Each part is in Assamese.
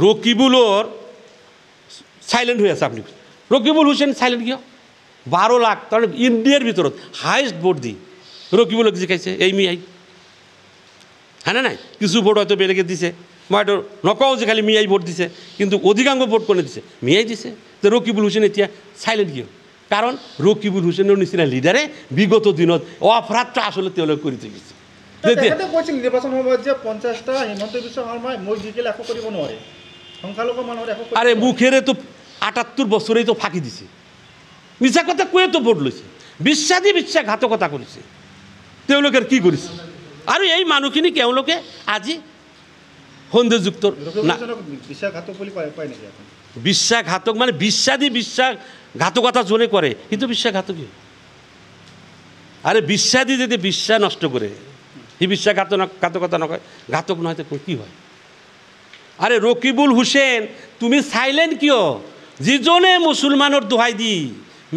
ৰকিবুলৰ সাইলেন্ট হয়ে আছে আপনি ৰকিবুল হুসেন সাইলেন্ট কিয় 12 লাখ তাহলে ইন্ডিয়াৰ ভিতৰত হাইয়েস্ট ভোট দি রকিবুলক জিকাইছে এই মিয়াই হ্যাঁ না নাই কিছু ভোট হয়তো বেলেগে দিছে মই এইটো নকওঁ যে খালি মিয়াই ভোট দিছে কিন্তু অধিকাংশ ভোট কোনে দিছে মিয়াই দিছে তো রকিবুল হুসেন এতিয়া সাইলেন্ট কিয় কাৰণ ৰকিবুল হুসেনৰ নিচিনা লিডাৰে বিগত দিনত অপৰাধটা আসলে তেওঁলোকে কৰি থাকিছে নিৰ্বাচন সময়ত যে 50টা হিমন্ত বিশ্ব শৰ্মাই মোক জিকিলে একো কৰিব নোৱাৰে সংখ্যালঘু মানুহৰ একো আৰে মুখেৰে তো 78 বছৰেই তো ফাঁকি দিছে মিছা কথা কয়ে তো ভোট লৈছে বিশ্বাসঘাতকতা কৰিছে তেওঁলোকে কি কৰিছে আৰু এই মানুহখিনি তেওঁলোকে আজি সন্দেহযুক্ত বিশ্বাসঘাতক মানে বিশ্বাসঘাতকতা যোনে কৰে কিন্তু বিশ্বাসঘাতকী আরে বিশ্বাসী যদি বিশ্বাস নষ্ট করে সি বিশ্বাসঘাতকতা নকয় ঘাতক নহয় তো কি হয় আরে রকিবুল হুসেন তুমি সাইলেন্ট কিয় যিজনে মুসলমানৰ দোহাই দি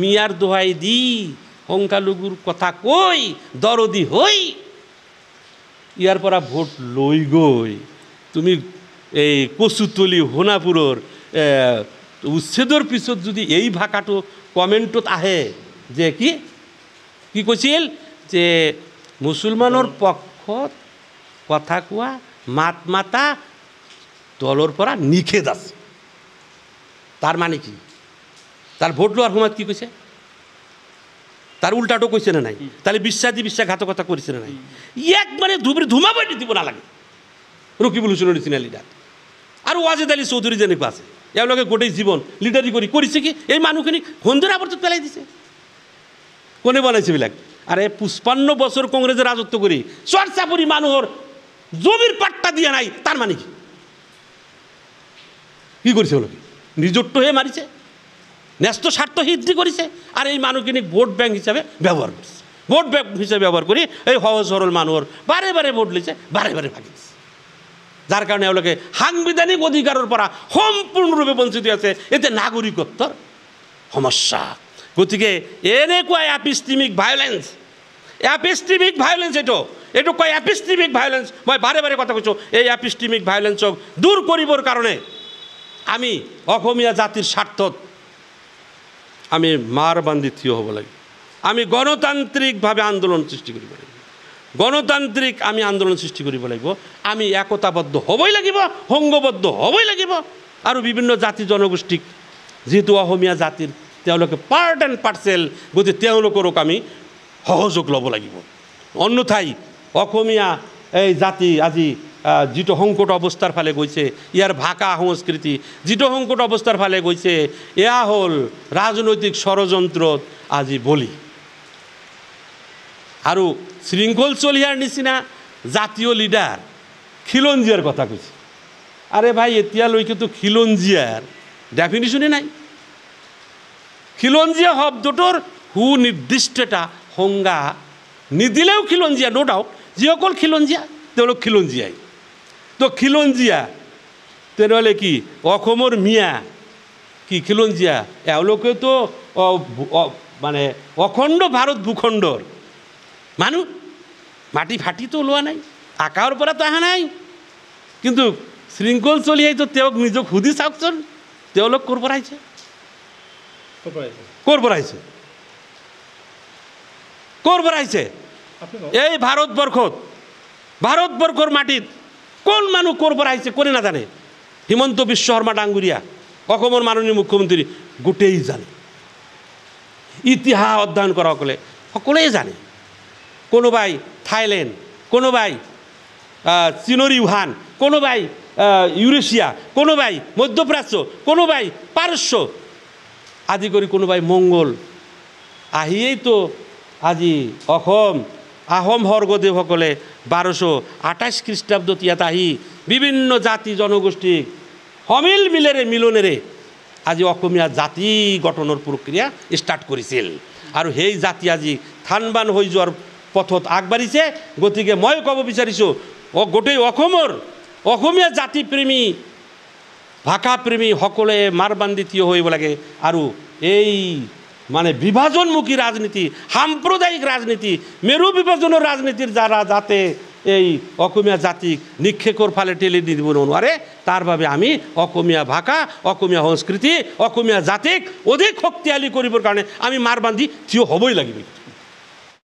মিয়াৰ দোহাই দি সংখ্যালঘুৰ কথা কৈ দৰদি হৈ ইয়াৰ পৰা ভোট লৈ গৈ তুমি এই কচুতলি সোণাপুৰৰ উচ্ছেদৰ পিছত যদি এই ভাষাটো কমেণ্টত আহে যে কি কৈছিল যে মুছলমানৰ পক্ষত কথা কোৱা মাত মাতা দলৰ পৰা নিষেধ আছে তাৰ মানে কি তাৰ ভোট লোৱাৰ সময়ত কি কৈছে তাৰ উল্টাটো কৈছে না নাই তাহলে বিশ্বাসঘাতকতা কৰিছে না নাই ইয়াক মানে ধুমাবই দিব নালাগে ৰকিবুল হুসেনৰ নিচিনা লিডাৰ আৰু ওয়াজেদ আলী চৌধুৰী যেনেকুৱা আছে এওঁলোকে গোটেই জীৱন লিডাৰি কৰিছে কি এই মানুহখিনি সন্ধিৰ আৱৰ্তত পেলাই দিছে কোনে বনাইছে বিলাক আৰে 55 বছৰ কংগ্ৰেসেৰ ৰাজত্ব কৰি চৰ্চাপুৰী মানুহৰ জমিৰ পাট্টা দিয়া নাই তাৰ মানে কি কৰিছে ওলোকে নিজৰটোহে মাৰিছে ন্যস্ত স্বাৰ্থ সিদ্ধি কৰিছে আৰু এই মানুহখিনিক ভোট বেংক হিচাপে ব্যৱহাৰ কৰিছে ভোট বেংক হিচাপে ব্যৱহাৰ কৰি এই সহজ সৰল মানুহৰ বাৰে বাৰে ভোট লৈছে বাৰে বাৰে ভাগি দিছে যাৰ কাৰণে এওঁলোকে সাংবিধানিক অধিকাৰৰ পৰা সম্পূৰ্ণৰূপে বঞ্চিত আছে এতিয়া নাগৰিকত্বৰ সমস্যা গতিকে এনেকুৱা এপিষ্টেমিক ভায়োলেন্স এইটো কয় এপিষ্টেমিক ভায়োলেন্স মই বাৰে বাৰে কথা কৈছোঁ এই এপিষ্টেমিক ভায়োলেন্সক দূৰ কৰিবৰ কাৰণে আমি অসমীয়া জাতিৰ স্বাৰ্থত আমি মাৰ বান্ধি থিয় হ'ব লাগিব আমি গণতান্ত্ৰিকভাৱে আন্দোলন সৃষ্টি কৰিব লাগিব গণতান্ত্ৰিক আমি আন্দোলন সৃষ্টি কৰিব লাগিব আমি একতাবদ্ধ হ'বই লাগিব সংঘবদ্ধ হ'বই লাগিব আৰু বিভিন্ন জাতি জনগোষ্ঠীক যেহেতু অসমীয়া জাতিৰ তেওঁলোকে পাৰ্ট এণ্ড পাৰ্চেল গতিকে তেওঁলোকৰক আমি সহযোগ ল'ব লাগিব অন্যথাই অসমীয়া এই জাতি আজি যিটো সংকট অৱস্থাৰ ফালে গৈছে ইয়াৰ ভাষা সংস্কৃতি যিটো সংকট অৱস্থাৰ ফালে গৈছে এয়া হ'ল ৰাজনৈতিক ষড়যন্ত্ৰত আজি বলি আৰু শৃংখল চলিহাৰ নিচিনা জাতীয় লিডাৰ খিলঞ্জীয়াৰ কথা কৈছে আৰে ভাই এতিয়ালৈকেতো খিলঞ্জীয়াৰ ডেফিনিশ্যনেই নাই খিলঞ্জীয়া শব্দটোৰ সুনিৰ্দিষ্ট এটা সংজ্ঞা নিদিলেও খিলঞ্জীয়া নো ডাউট যিসকল খিলঞ্জীয়া তেওঁলোক খিলঞ্জীয়াই তো খিলঞ্জীয়া তেনেহ'লে কি অসমৰ মিয়া কি খিলঞ্জীয়া এওঁলোকেতো মানে অখণ্ড ভাৰত ভূখণ্ডৰ মানুহ মাটি ফাটিতো ওলোৱা নাই আকাশৰ পৰাতো অহা নাই কিন্তু শৃংখল চলিয়াইতো তেওঁক নিজক সুধি চাওকচোন তেওঁলোক ক'ৰ পৰা আহিছে ক'ৰ পৰা আহিছে এই ভাৰতবৰ্ষৰ মাটিত কোন মানুহ ক'ৰ পৰা আহিছে কোনে নাজানে হিমন্ত বিশ্ব শৰ্মা ডাঙৰীয়া অসমৰ মাননীয় মুখ্যমন্ত্ৰী গোটেই জানে ইতিহাস অধ্যয়ন কৰাসকলে সকলোৱে জানে কোনোবাই থাইলেণ্ড কোনোবাই চীনৰ ইউহান কোনোবাই ইউৰেছিয়া কোনোবাই মধ্যপ্ৰাচ্য কোনোবাই পাৰস্য আদি কৰি কোনোবাই মংগল আহিয়েইতো আজি আহোম স্বৰ্গদেৱসকলে 1228 খ্ৰীষ্টাব্দত ইয়াত আহি বিভিন্ন জাতি জনগোষ্ঠীক সমিল মিলনেৰে আজি অসমীয়া জাতি গঠনৰ প্ৰক্ৰিয়া ষ্টাৰ্ট কৰিছিল আৰু সেই জাতি আজি থানবান হৈ যোৱাৰ পথত আগবাঢ়িছে গতিকে মই ক'ব বিচাৰিছোঁ গোটেই অসমীয়া জাতিপ্ৰেমী ভাষাপ্ৰেমী সকলোৱে মাৰ বান্ধি থিয় হৈ লাগে আৰু এই মানে বিভাজনমুখী ৰাজনীতি সাম্প্ৰদায়িক ৰাজনীতি মেৰু বিভাজনৰ ৰাজনীতিৰ যাৰা যাতে এই অসমীয়া জাতিক নিক্ষেপৰ ফালে ঠেলি দি দিব নোৱাৰে তাৰ বাবে আমি অসমীয়া ভাষা অসমীয়া সংস্কৃতি অসমীয়া জাতিক অধিক শক্তিশালী কৰিবৰ কাৰণে আমি মাৰ বান্ধি থিয় হ'বই লাগিব